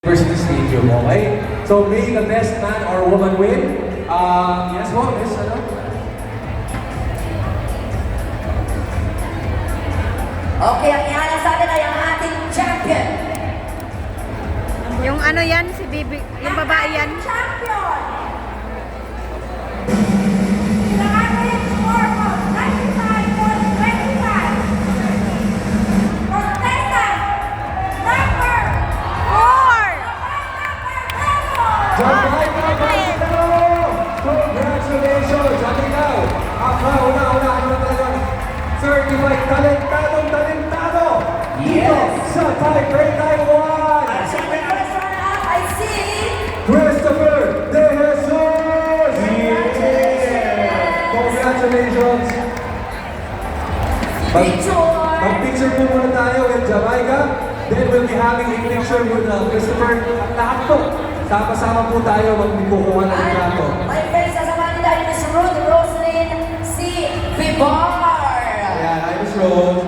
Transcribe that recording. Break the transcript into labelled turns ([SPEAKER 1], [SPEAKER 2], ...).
[SPEAKER 1] University Stadium, okay? So may the best man or woman win. Yes po, Miss ano?
[SPEAKER 2] Okay, ang ihalang sa atin ay ang ating champion.
[SPEAKER 3] Yung ano yan, si Bibi, yung babae yan.
[SPEAKER 2] Champion! Ang ating score mo, 95-25. Contestant, number
[SPEAKER 3] 4!
[SPEAKER 1] Jamaica! Congratulations! At ikaw, ang kauna-una na talagang certified talentado!
[SPEAKER 2] Yes!
[SPEAKER 1] Sa Tiebreak Taiwan!
[SPEAKER 2] At syempre, first runner-up, I see.
[SPEAKER 1] Christopher De Jesus! Congratulations!
[SPEAKER 2] Picture!
[SPEAKER 1] Mag-picture po muna tayo with Jamaica. Then we'll be having a picture with Christopher. At lahat po, sama-sama po tayo magkukuha ng litrato.
[SPEAKER 2] My friends, sasamahan nila ni Miss Ruth Roslyn C. Vivar.
[SPEAKER 1] Ayan, hi Miss Rose.